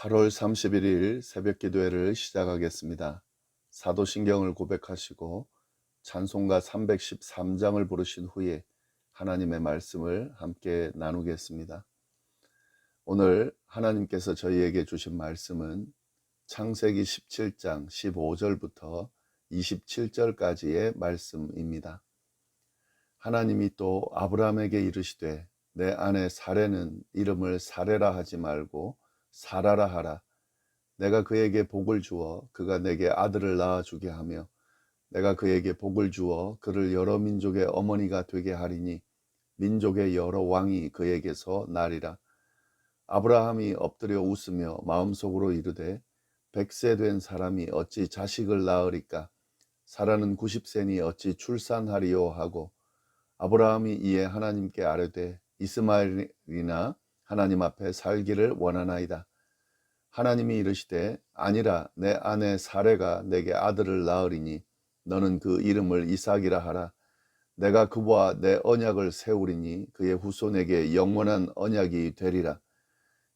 8월 31일 새벽 기도회를 시작하겠습니다. 사도신경을 고백하시고 찬송가 313장을 부르신 후에 하나님의 말씀을 함께 나누겠습니다. 오늘 하나님께서 저희에게 주신 말씀은 창세기 17장 15절부터 27절까지의 말씀입니다. 하나님이 또 아브라함에게 이르시되 내 아내 사레는 이름을 사레라 하지 말고 사라라 하라. 내가 그에게 복을 주어 그가 내게 아들을 낳아주게 하며 내가 그에게 복을 주어 그를 여러 민족의 어머니가 되게 하리니 민족의 여러 왕이 그에게서 나리라. 아브라함이 엎드려 웃으며 마음속으로 이르되 100세 된 사람이 어찌 자식을 낳으리까? 사라는 90세니 어찌 출산하리요 하고 아브라함이 이에 하나님께 아뢰되 이스마엘이나 하나님 앞에 살기를 원하나이다. 하나님이 이르시되 아니라 내 아내 사레가 내게 아들을 낳으리니 너는 그 이름을 이삭이라 하라. 내가 그와 내 언약을 세우리니 그의 후손에게 영원한 언약이 되리라.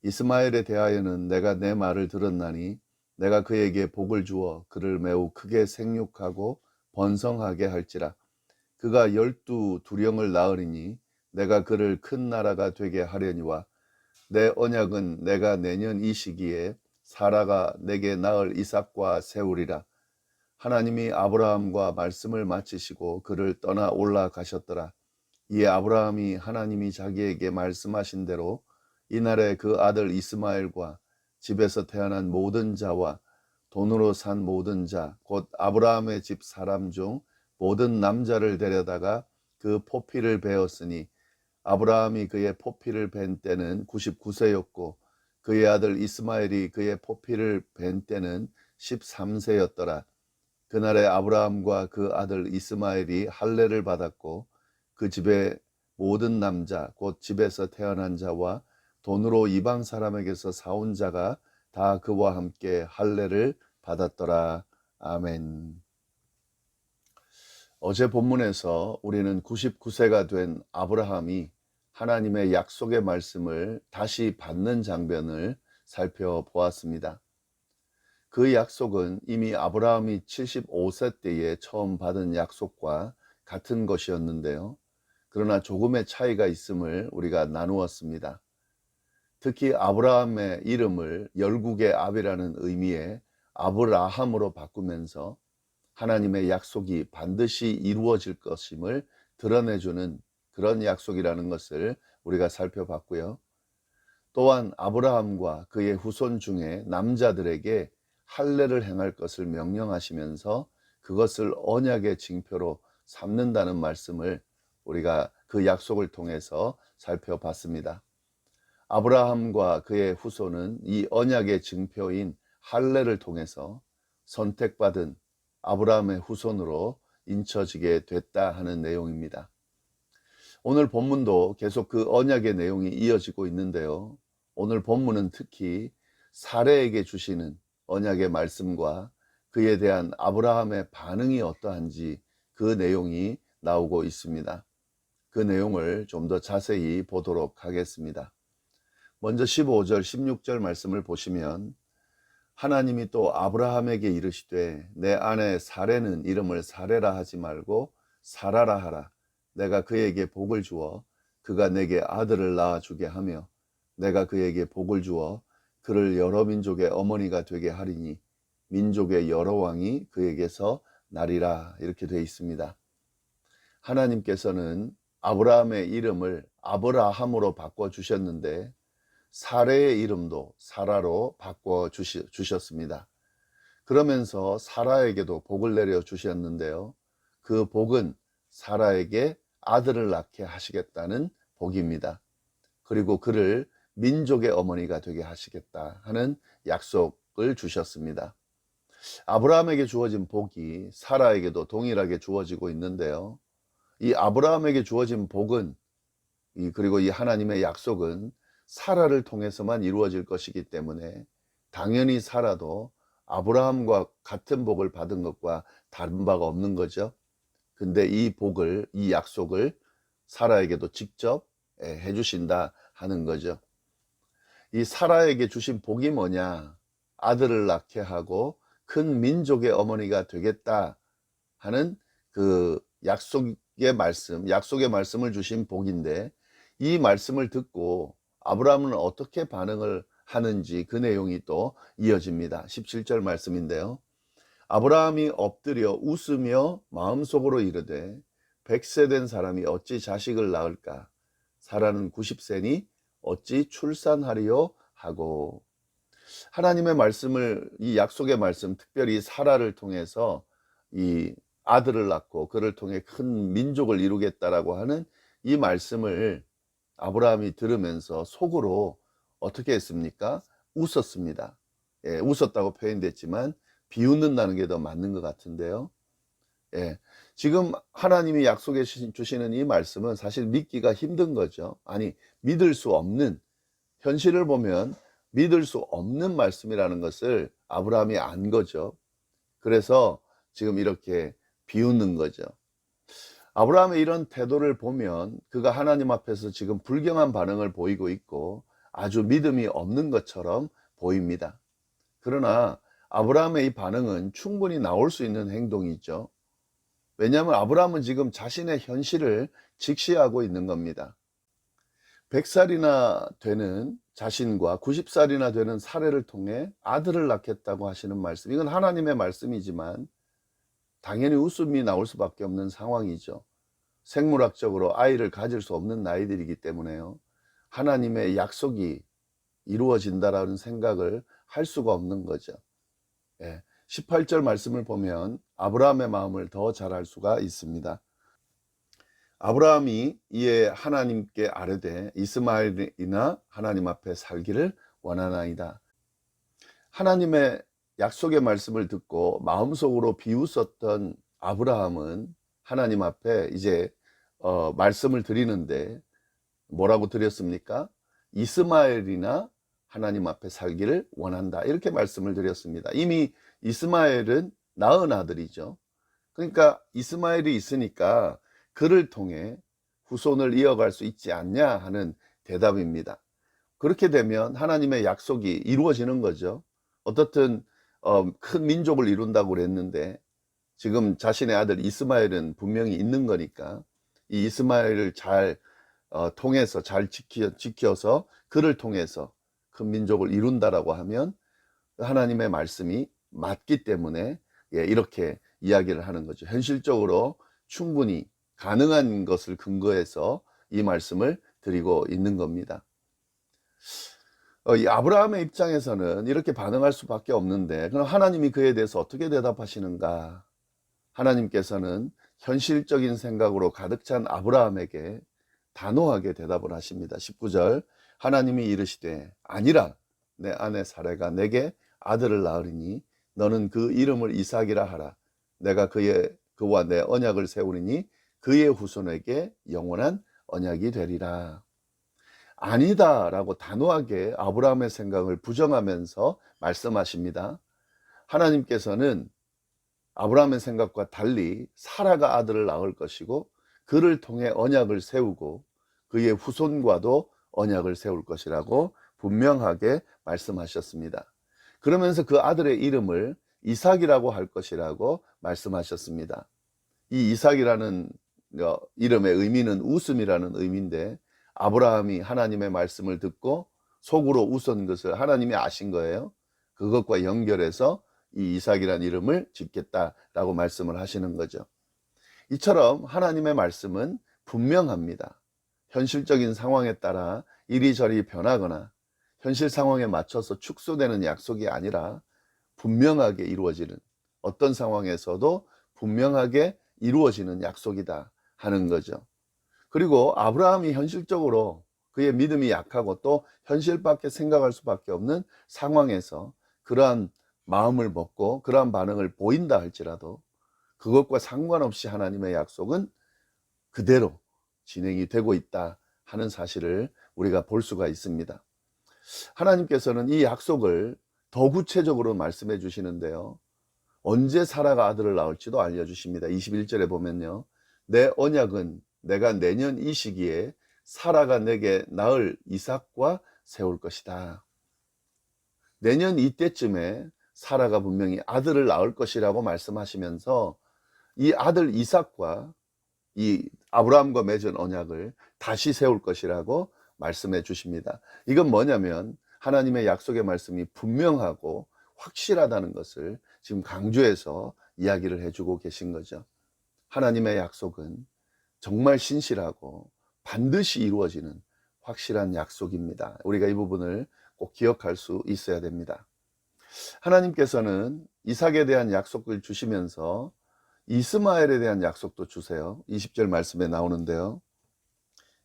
이스마엘에 대하여는 내가 내 말을 들었나니 내가 그에게 복을 주어 그를 매우 크게 생육하고 번성하게 할지라. 그가 12두령을 낳으리니 내가 그를 큰 나라가 되게 하려니와 내 언약은 내가 내년 이 시기에 사라가 내게 낳을 이삭과 세우리라. 하나님이 아브라함과 말씀을 마치시고 그를 떠나 올라가셨더라. 이에 아브라함이 하나님이 자기에게 말씀하신 대로 이날에 그 아들 이스마엘과 집에서 태어난 모든 자와 돈으로 산 모든 자 곧 아브라함의 집 사람 중 모든 남자를 데려다가 그 포피를 베었으니 아브라함이 그의 포피를 벤 때는 99세였고 그의 아들 이스마엘이 그의 포피를 벤 때는 13세였더라. 그날에 아브라함과 그 아들 이스마엘이 할례를 받았고 그 집의 모든 남자 곧 집에서 태어난 자와 돈으로 이방 사람에게서 사온 자가 다 그와 함께 할례를 받았더라. 아멘. 어제 본문에서 우리는 99세가 된 아브라함이 하나님의 약속의 말씀을 다시 받는 장면을 살펴보았습니다. 그 약속은 이미 아브라함이 75세 때에 처음 받은 약속과 같은 것이었는데요. 그러나 조금의 차이가 있음을 우리가 나누었습니다. 특히 아브라함의 이름을 열국의 아비라는 의미의 아브라함으로 바꾸면서 하나님의 약속이 반드시 이루어질 것임을 드러내주는 그런 약속이라는 것을 우리가 살펴봤고요. 또한 아브라함과 그의 후손 중에 남자들에게 할례를 행할 것을 명령하시면서 그것을 언약의 징표로 삼는다는 말씀을 우리가 그 약속을 통해서 살펴봤습니다. 아브라함과 그의 후손은 이 언약의 증표인 할례를 통해서 선택받은 아브라함의 후손으로 인쳐지게 됐다 하는 내용입니다. 오늘 본문도 계속 그 언약의 내용이 이어지고 있는데요. 오늘 본문은 특히 사레에게 주시는 언약의 말씀과 그에 대한 아브라함의 반응이 어떠한지 그 내용이 나오고 있습니다. 그 내용을 좀 더 자세히 보도록 하겠습니다. 먼저 15절, 16절 말씀을 보시면 하나님이 또 아브라함에게 이르시되 내 아내 사레는 이름을 사레라 하지 말고 사라라 하라. 내가 그에게 복을 주어 그가 내게 아들을 낳아주게 하며 내가 그에게 복을 주어 그를 여러 민족의 어머니가 되게 하리니 민족의 여러 왕이 그에게서 나리라. 이렇게 되어 있습니다. 하나님께서는 아브라함의 이름을 아브라함으로 바꿔주셨는데 사레의 이름도 사라로 바꿔주셨습니다. 그러면서 사라에게도 복을 내려주셨는데요. 그 복은 사라에게 아들을 낳게 하시겠다는 복입니다. 그리고 그를 민족의 어머니가 되게 하시겠다 하는 약속을 주셨습니다. 아브라함에게 주어진 복이 사라에게도 동일하게 주어지고 있는데요. 이 아브라함에게 주어진 복은 그리고 이 하나님의 약속은 사라를 통해서만 이루어질 것이기 때문에 당연히 사라도 아브라함과 같은 복을 받은 것과 다른 바가 없는 거죠. 근데 이 복을, 이 약속을 사라에게도 직접 해주신다 하는 거죠. 이 사라에게 주신 복이 뭐냐? 아들을 낳게 하고 큰 민족의 어머니가 되겠다 하는 그 약속의 말씀을 주신 복인데, 이 말씀을 듣고 아브라함은 어떻게 반응을 하는지 그 내용이 또 이어집니다. 17절 말씀인데요. 아브라함이 엎드려 웃으며 마음속으로 이르되 100세 된 사람이 어찌 자식을 낳을까? 사라는 90세니 어찌 출산하리요? 하고, 하나님의 말씀을, 이 약속의 말씀, 특별히 사라를 통해서 이 아들을 낳고 그를 통해 큰 민족을 이루겠다라고 하는 이 말씀을 아브라함이 들으면서 속으로 어떻게 했습니까? 웃었습니다. 예, 웃었다고 표현됐지만 비웃는다는 게 더 맞는 것 같은데요. 예, 지금 하나님이 약속해 주시는 이 말씀은 사실 믿기가 힘든 거죠. 아니, 믿을 수 없는, 현실을 보면 믿을 수 없는 말씀이라는 것을 아브라함이 안 거죠. 그래서 지금 이렇게 비웃는 거죠. 아브라함의 이런 태도를 보면 그가 하나님 앞에서 지금 불경한 반응을 보이고 있고 아주 믿음이 없는 것처럼 보입니다. 그러나 아브라함의 이 반응은 충분히 나올 수 있는 행동이죠. 왜냐하면 아브라함은 지금 자신의 현실을 직시하고 있는 겁니다. 100살이나 되는 자신과 90살이나 되는 사례를 통해 아들을 낳겠다고 하시는 말씀, 이건 하나님의 말씀이지만 당연히 웃음이 나올 수밖에 없는 상황이죠. 생물학적으로 아이를 가질 수 없는 나이들이기 때문에요. 하나님의 약속이 이루어진다라는 생각을 할 수가 없는 거죠. 예, 18절 말씀을 보면 아브라함의 마음을 더 잘 알 수가 있습니다. 아브라함이 이에 하나님께 아뢰되 이스마엘이나 하나님 앞에 살기를 원하나이다. 하나님의 약속의 말씀을 듣고 마음속으로 비웃었던 아브라함은 하나님 앞에 이제 말씀을 드리는데 뭐라고 드렸습니까? 이스마엘이나 하나님 앞에 살기를 원한다, 이렇게 말씀을 드렸습니다. 이미 이스마엘은 낳은 아들이죠. 그러니까 이스마엘이 있으니까 그를 통해 후손을 이어갈 수 있지 않냐 하는 대답입니다. 그렇게 되면 하나님의 약속이 이루어지는 거죠. 어떻든 큰 민족을 이룬다고 그랬는데 지금 자신의 아들 이스마엘은 분명히 있는 거니까 이 이스마엘을 잘 통해서 잘 지켜서 그를 통해서 큰 민족을 이룬다라고 하면 하나님의 말씀이 맞기 때문에 이렇게 이야기를 하는 거죠. 현실적으로 충분히 가능한 것을 근거해서 이 말씀을 드리고 있는 겁니다. 이 아브라함의 입장에서는 이렇게 반응할 수밖에 없는데, 그럼 하나님이 그에 대해서 어떻게 대답하시는가? 하나님께서는 현실적인 생각으로 가득 찬 아브라함에게 단호하게 대답을 하십니다. 19절, 하나님이 이르시되 아니라 내 아내 사레가 내게 아들을 낳으리니 너는 그 이름을 이삭이라 하라. 내가 그와 내 언약을 세우리니 그의 후손에게 영원한 언약이 되리라. 아니다 라고 단호하게 아브라함의 생각을 부정하면서 말씀하십니다. 하나님께서는 아브라함의 생각과 달리 사라가 아들을 낳을 것이고 그를 통해 언약을 세우고 그의 후손과도 언약을 세울 것이라고 분명하게 말씀하셨습니다. 그러면서 그 아들의 이름을 이삭이라고 할 것이라고 말씀하셨습니다. 이 이삭이라는 이름의 의미는 웃음이라는 의미인데, 아브라함이 하나님의 말씀을 듣고 속으로 웃은 것을 하나님이 아신 거예요. 그것과 연결해서 이 이삭이라는 이름을 짓겠다라고 말씀을 하시는 거죠. 이처럼 하나님의 말씀은 분명합니다. 현실적인 상황에 따라 이리저리 변하거나 현실 상황에 맞춰서 축소되는 약속이 아니라 분명하게 이루어지는, 어떤 상황에서도 분명하게 이루어지는 약속이다 하는 거죠. 그리고 아브라함이 현실적으로 그의 믿음이 약하고 또 현실밖에 생각할 수밖에 없는 상황에서 그러한 마음을 먹고 그러한 반응을 보인다 할지라도 그것과 상관없이 하나님의 약속은 그대로 진행이 되고 있다 하는 사실을 우리가 볼 수가 있습니다. 하나님께서는 이 약속을 더 구체적으로 말씀해 주시는데요, 언제 사라가 아들을 낳을지도 알려주십니다. 21절에 보면요, 내 언약은 내가 내년 이 시기에 사라가 내게 낳을 이삭과 세울 것이다. 내년 이때쯤에 사라가 분명히 아들을 낳을 것이라고 말씀하시면서 이 아들 이삭과 이 아브라함과 맺은 언약을 다시 세울 것이라고 말씀해 주십니다. 이건 뭐냐면 하나님의 약속의 말씀이 분명하고 확실하다는 것을 지금 강조해서 이야기를 해주고 계신 거죠. 하나님의 약속은 정말 신실하고 반드시 이루어지는 확실한 약속입니다. 우리가 이 부분을 꼭 기억할 수 있어야 됩니다. 하나님께서는 이삭에 대한 약속을 주시면서 이스마엘에 대한 약속도 주세요. 20절 말씀에 나오는데요.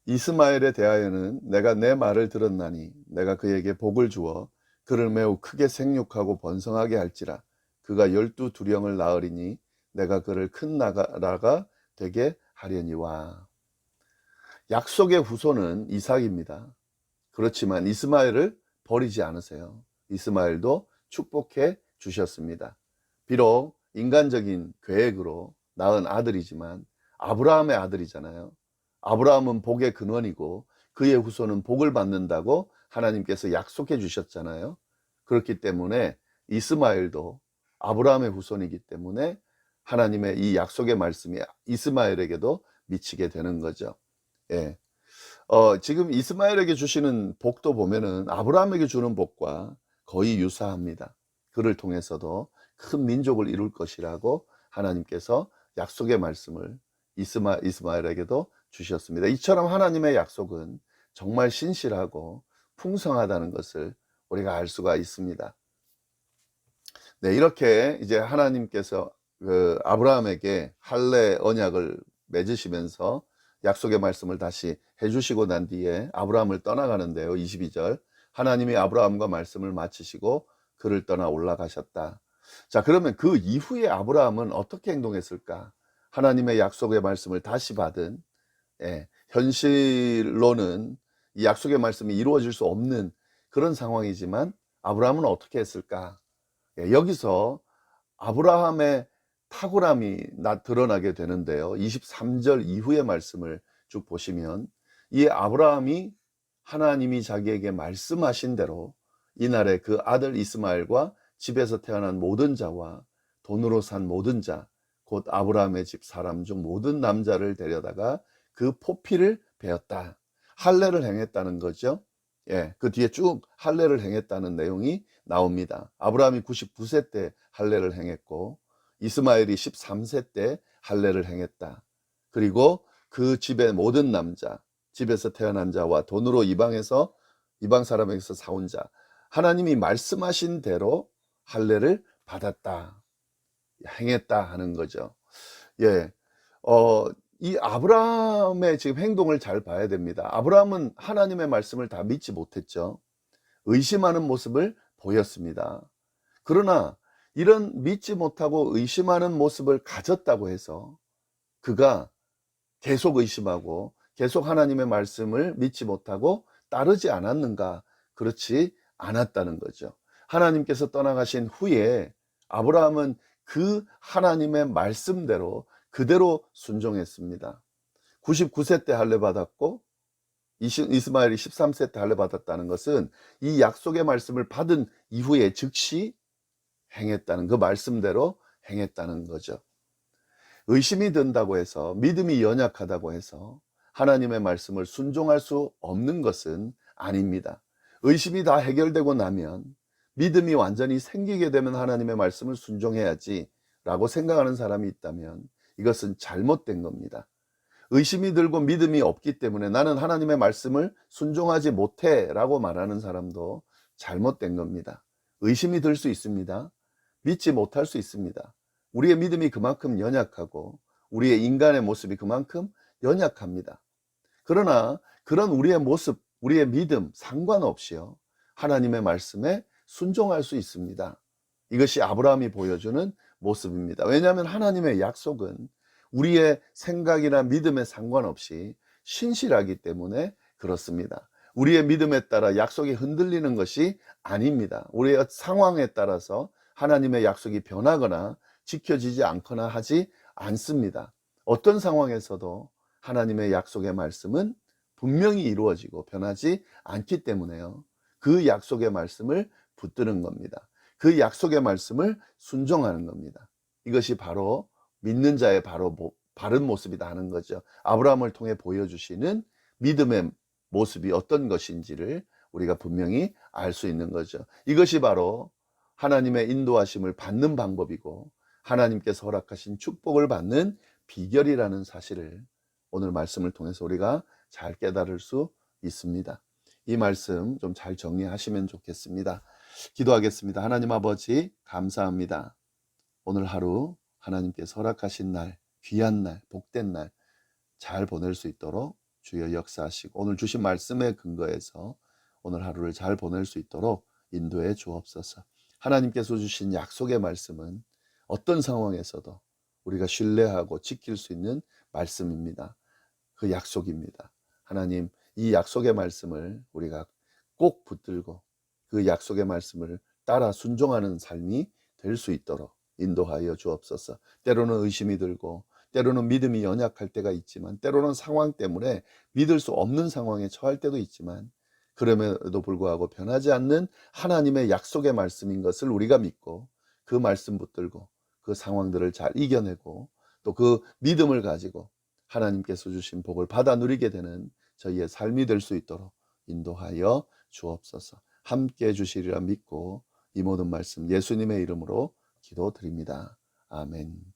이스마엘에 대하여는 내가 내 말을 들었나니 내가 그에게 복을 주어 그를 매우 크게 생육하고 번성하게 할지라. 그가 12두령을 낳으리니 내가 그를 큰 나라가 되게 하려니와. 약속의 후손은 이삭입니다. 그렇지만 이스마엘을 버리지 않으세요. 이스마엘도 축복해 주셨습니다. 비록 인간적인 계획으로 낳은 아들이지만 아브라함의 아들이잖아요. 아브라함은 복의 근원이고 그의 후손은 복을 받는다고 하나님께서 약속해 주셨잖아요. 그렇기 때문에 이스마엘도 아브라함의 후손이기 때문에 하나님의 이 약속의 말씀이 이스마엘에게도 미치게 되는 거죠. 예. 지금 이스마엘에게 주시는 복도 보면은 아브라함에게 주는 복과 거의 유사합니다. 그를 통해서도 큰 민족을 이룰 것이라고 하나님께서 약속의 말씀을 이스마엘에게도 주셨습니다. 이처럼 하나님의 약속은 정말 신실하고 풍성하다는 것을 우리가 알 수가 있습니다. 네, 이렇게 이제 하나님께서 그 아브라함에게 할례 언약을 맺으시면서 약속의 말씀을 다시 해주시고 난 뒤에 아브라함을 떠나가는데요. 22절 하나님이 아브라함과 말씀을 마치시고 그를 떠나 올라가셨다. 자, 그러면 그 이후에 아브라함은 어떻게 행동했을까? 하나님의 약속의 말씀을 다시 받은, 현실로는 이 약속의 말씀이 이루어질 수 없는 그런 상황이지만 아브라함은 어떻게 했을까? 여기서 아브라함의 탁월함이 드러나게 되는데요. 23절 이후의 말씀을 쭉 보시면 이 아브라함이 하나님이 자기에게 말씀하신 대로 이날에 그 아들 이스마엘과 집에서 태어난 모든 자와 돈으로 산 모든 자, 곧 아브라함의 집 사람 중 모든 남자를 데려다가 그 포피를 베었다. 할례를 행했다는 거죠. 그 뒤에 쭉 할례를 행했다는 내용이 나옵니다. 아브라함이 99세 때 할례를 행했고 이스마엘이 13세 때 할례를 행했다. 그리고 그 집의 모든 남자, 집에서 태어난 자와 돈으로 이방 사람에게서 사온 자, 하나님이 말씀하신 대로 할례를 받았다, 행했다 하는 거죠. 이 아브라함의 지금 행동을 잘 봐야 됩니다. 아브라함은 하나님의 말씀을 다 믿지 못했죠. 의심하는 모습을 보였습니다. 그러나 이런 믿지 못하고 의심하는 모습을 가졌다고 해서 그가 계속 의심하고 계속 하나님의 말씀을 믿지 못하고 따르지 않았는가? 그렇지 않았다는 거죠. 하나님께서 떠나가신 후에 아브라함은 그 하나님의 말씀대로 그대로 순종했습니다. 99세 때 할례 받았고 이스마엘이 13세 때 할례 받았다는 것은 이 약속의 말씀을 받은 이후에 즉시 행했다는, 그 말씀대로 행했다는 거죠. 의심이 든다고 해서, 믿음이 연약하다고 해서 하나님의 말씀을 순종할 수 없는 것은 아닙니다. 의심이 다 해결되고 나면 믿음이 완전히 생기게 되면 하나님의 말씀을 순종해야지 라고 생각하는 사람이 있다면 이것은 잘못된 겁니다. 의심이 들고 믿음이 없기 때문에 나는 하나님의 말씀을 순종하지 못해 라고 말하는 사람도 잘못된 겁니다. 의심이 들 수 있습니다. 믿지 못할 수 있습니다. 우리의 믿음이 그만큼 연약하고 우리의 인간의 모습이 그만큼 연약합니다. 그러나 그런 우리의 모습, 우리의 믿음 상관없이요, 하나님의 말씀에 순종할 수 있습니다. 이것이 아브라함이 보여주는 모습입니다. 왜냐하면 하나님의 약속은 우리의 생각이나 믿음에 상관없이 신실하기 때문에 그렇습니다. 우리의 믿음에 따라 약속이 흔들리는 것이 아닙니다. 우리의 상황에 따라서 하나님의 약속이 변하거나 지켜지지 않거나 하지 않습니다. 어떤 상황에서도 하나님의 약속의 말씀은 분명히 이루어지고 변하지 않기 때문에요, 그 약속의 말씀을 붙드는 겁니다. 그 약속의 말씀을 순종하는 겁니다. 이것이 바로 믿는 자의 바른 모습이다 하는 거죠. 아브라함을 통해 보여주시는 믿음의 모습이 어떤 것인지를 우리가 분명히 알 수 있는 거죠. 이것이 바로 하나님의 인도하심을 받는 방법이고 하나님께서 허락하신 축복을 받는 비결이라는 사실을 오늘 말씀을 통해서 우리가 잘 깨달을 수 있습니다. 이 말씀 좀 잘 정리하시면 좋겠습니다. 기도하겠습니다. 하나님 아버지 감사합니다. 오늘 하루 하나님께서 허락하신 날, 귀한 날, 복된 날 잘 보낼 수 있도록 주여 역사하시고 오늘 주신 말씀에 근거해서 오늘 하루를 잘 보낼 수 있도록 인도해 주옵소서. 하나님께서 주신 약속의 말씀은 어떤 상황에서도 우리가 신뢰하고 지킬 수 있는 말씀입니다. 그 약속입니다. 하나님, 이 약속의 말씀을 우리가 꼭 붙들고 그 약속의 말씀을 따라 순종하는 삶이 될 수 있도록 인도하여 주옵소서. 때로는 의심이 들고 때로는 믿음이 연약할 때가 있지만 때로는 상황 때문에 믿을 수 없는 상황에 처할 때도 있지만 그럼에도 불구하고 변하지 않는 하나님의 약속의 말씀인 것을 우리가 믿고 그 말씀 붙들고 그 상황들을 잘 이겨내고 또 그 믿음을 가지고 하나님께서 주신 복을 받아 누리게 되는 저희의 삶이 될 수 있도록 인도하여 주옵소서. 함께 해주시리라 믿고 이 모든 말씀 예수님의 이름으로 기도드립니다. 아멘.